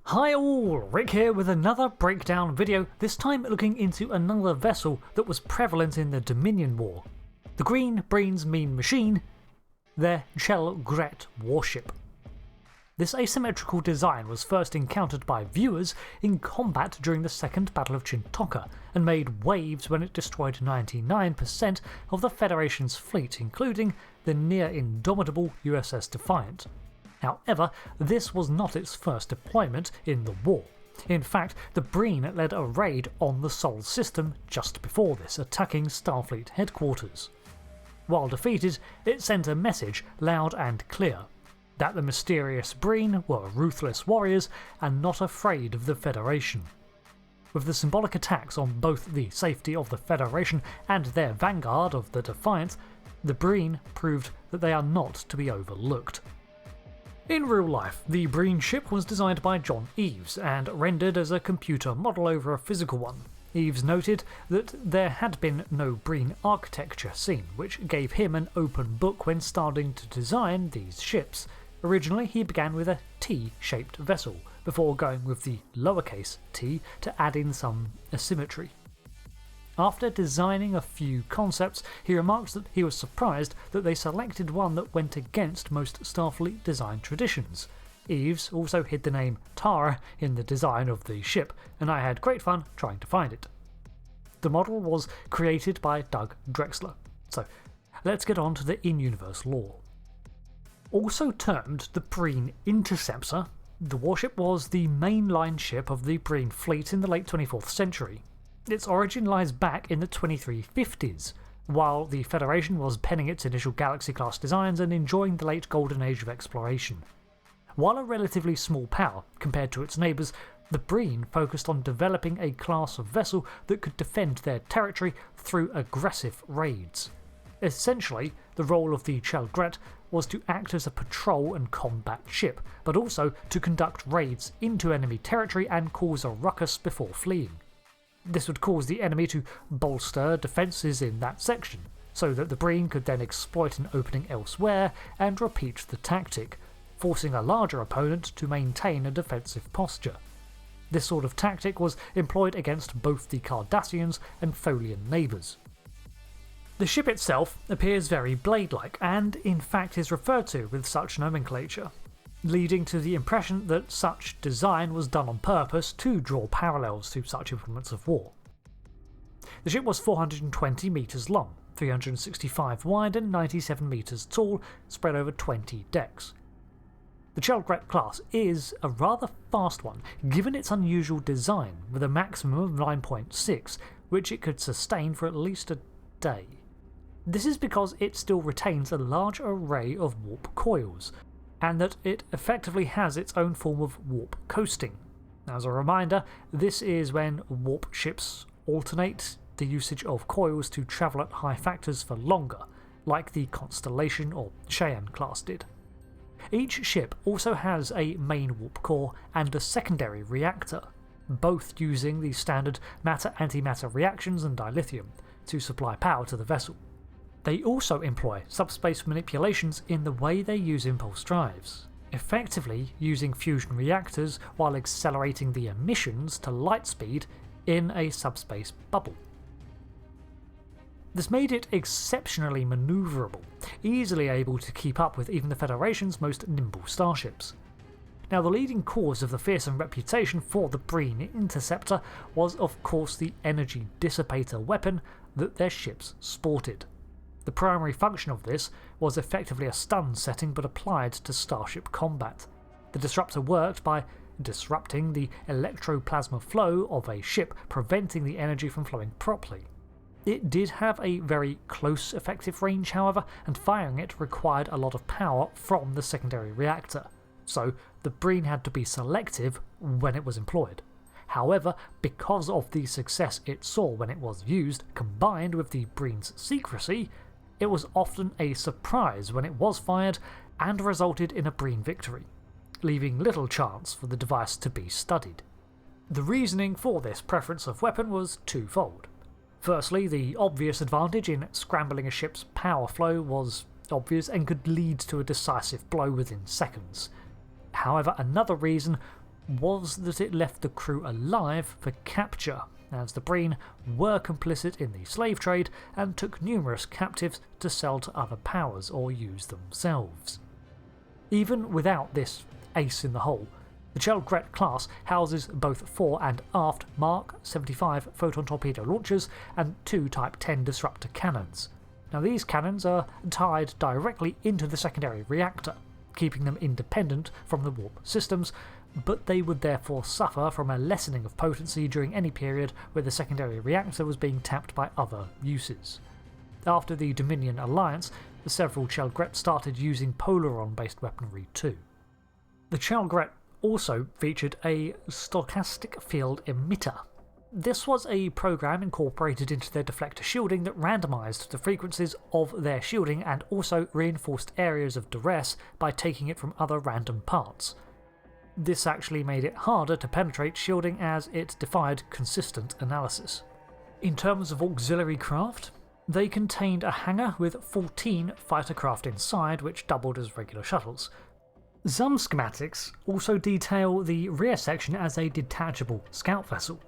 Hi all, Rick here with another breakdown video, this time looking into another vessel that was prevalent in the Dominion War. The Green Breen's Mean Machine, their Chel-Gret warship. This asymmetrical design was first encountered by viewers in combat during the Second Battle of Chintoka, and made waves when it destroyed 99% of the Federation's fleet, including the near-indomitable USS Defiant. However, this was not its first deployment in the war. In fact, the Breen led a raid on the Sol system just before this, attacking Starfleet headquarters. While defeated, it sent a message loud and clear that the mysterious Breen were ruthless warriors and not afraid of the Federation. With the symbolic attacks on both the safety of the Federation and their vanguard of the Defiant, the Breen proved that they are not to be overlooked. In real life, the Breen ship was designed by John Eaves and rendered as a computer model over a physical one. Eaves noted that there had been no Breen architecture seen, which gave him an open book when starting to design these ships. Originally, he began with a T-shaped vessel, before going with the lowercase t to add in some asymmetry. After designing a few concepts, he remarks that he was surprised that they selected one that went against most Starfleet design traditions. Eaves also hid the name Tara in the design of the ship, and I had great fun trying to find it. The model was created by Doug Drexler, so let's get on to the in-universe lore. Also termed the Breen Interceptor, the warship was the mainline ship of the Breen fleet in the late 24th century. Its origin lies back in the 2350s, while the Federation was penning its initial Galaxy-class designs and enjoying the late golden age of exploration. While a relatively small power compared to its neighbours, the Breen focused on developing a class of vessel that could defend their territory through aggressive raids. Essentially, the role of the Chel-Gret was to act as a patrol and combat ship, but also to conduct raids into enemy territory and cause a ruckus before fleeing. This would cause the enemy to bolster defences in that section, so that the Breen could then exploit an opening elsewhere and repeat the tactic, forcing a larger opponent to maintain a defensive posture. This sort of tactic was employed against both the Cardassians and Folian neighbours. The ship itself appears very blade-like, and in fact is referred to with such nomenclature, leading to the impression that such design was done on purpose to draw parallels to such implements of war. The ship was 420 metres long, 365 wide and 97 metres tall, spread over 20 decks. The Chel-Gret class is a rather fast one, given its unusual design, with a maximum of 9.6, which it could sustain for at least a day. This is because it still retains a large array of warp coils, and that it effectively has its own form of warp coasting. As a reminder, this is when warp ships alternate the usage of coils to travel at high factors for longer, like the Constellation or Cheyenne class did. Each ship also has a main warp core and a secondary reactor, both using the standard matter-antimatter reactions and dilithium to supply power to the vessel. They also employ subspace manipulations in the way they use impulse drives, effectively using fusion reactors while accelerating the emissions to light speed in a subspace bubble. This made it exceptionally manoeuvrable, easily able to keep up with even the Federation's most nimble starships. Now, the leading cause of the fearsome reputation for the Breen Interceptor was of course the Energy Dissipator weapon that their ships sported. The primary function of this was effectively a stun setting but applied to starship combat. The disruptor worked by disrupting the electroplasma flow of a ship, preventing the energy from flowing properly. It did have a very close effective range, however, and firing it required a lot of power from the secondary reactor, so the Breen had to be selective when it was employed. However, because of the success it saw when it was used, combined with the Breen's secrecy, it was often a surprise when it was fired and resulted in a Breen victory, leaving little chance for the device to be studied. The reasoning for this preference of weapon was twofold. Firstly, the obvious advantage in scrambling a ship's power flow was obvious and could lead to a decisive blow within seconds. However, another reason was that it left the crew alive for capture, as the Breen were complicit in the slave trade and took numerous captives to sell to other powers or use themselves. Even without this ace in the hole, the Chelgret class houses both fore and aft Mark 75 photon torpedo launchers and 2 Type 10 disruptor cannons. Now these cannons are tied directly into the secondary reactor, keeping them independent from the warp systems, but they would therefore suffer from a lessening of potency during any period where the secondary reactor was being tapped by other uses. After the Dominion alliance, several Chelgret started using Polaron-based weaponry too. The Chelgret also featured a stochastic field emitter. This was a program incorporated into their deflector shielding that randomised the frequencies of their shielding and also reinforced areas of duress by taking it from other random parts. This actually made it harder to penetrate shielding as it defied consistent analysis. In terms of auxiliary craft, they contained a hangar with 14 fighter craft inside, which doubled as regular shuttles. Some schematics also detail the rear section as a detachable scout vessel.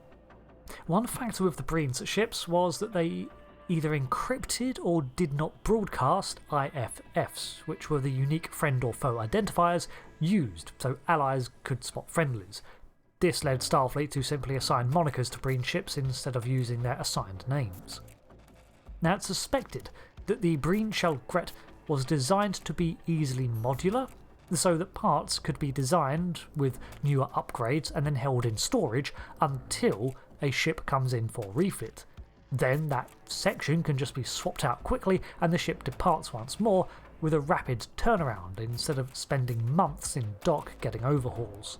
One factor with the Breen's ships was that they either encrypted or did not broadcast IFFs, which were the unique friend or foe identifiers used so allies could spot friendlies. This led Starfleet to simply assign monikers to Breen ships instead of using their assigned names. Now it's suspected that the Breen Chelgret was designed to be easily modular, so that parts could be designed with newer upgrades and then held in storage until a ship comes in for refit. Then that section can just be swapped out quickly and the ship departs once more with a rapid turnaround instead of spending months in dock getting overhauls.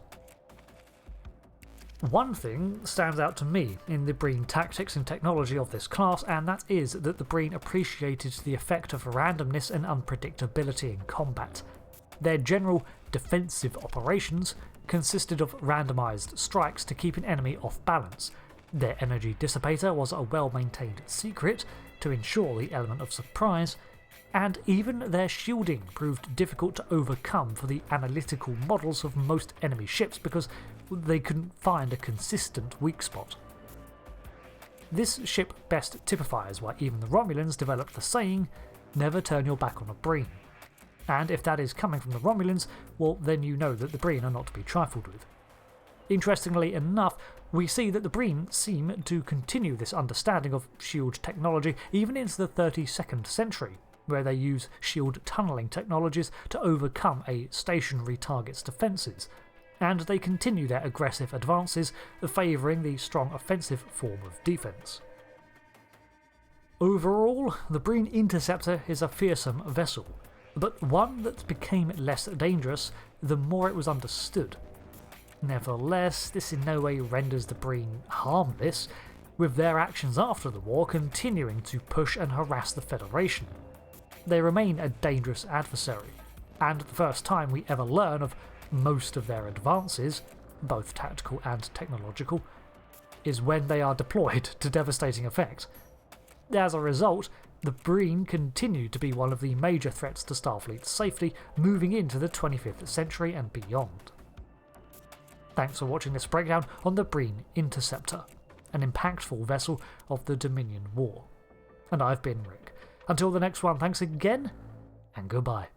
One thing stands out to me in the Breen tactics and technology of this class, and that is that the Breen appreciated the effect of randomness and unpredictability in combat. Their general defensive operations consisted of randomised strikes to keep an enemy off balance. Their energy dissipator was a well-maintained secret to ensure the element of surprise, and even their shielding proved difficult to overcome for the analytical models of most enemy ships because they couldn't find a consistent weak spot. This ship best typifies why even the Romulans developed the saying, "Never turn your back on a Breen." And if that is coming from the Romulans, well then you know that the Breen are not to be trifled with. Interestingly enough, we see that the Breen seem to continue this understanding of shield technology even into the 32nd century, where they use shield tunnelling technologies to overcome a stationary target's defences, and they continue their aggressive advances, favouring the strong offensive form of defence. Overall, the Breen Interceptor is a fearsome vessel, but one that became less dangerous the more it was understood. Nevertheless, this in no way renders the Breen harmless, with their actions after the war continuing to push and harass the Federation. They remain a dangerous adversary, and the first time we ever learn of most of their advances, both tactical and technological, is when they are deployed to devastating effect. As a result, the Breen continue to be one of the major threats to Starfleet's safety moving into the 25th century and beyond. Thanks for watching this breakdown on the Breen Interceptor, an impactful vessel of the Dominion War. And I've been Rick. Until the next one, thanks again, and goodbye.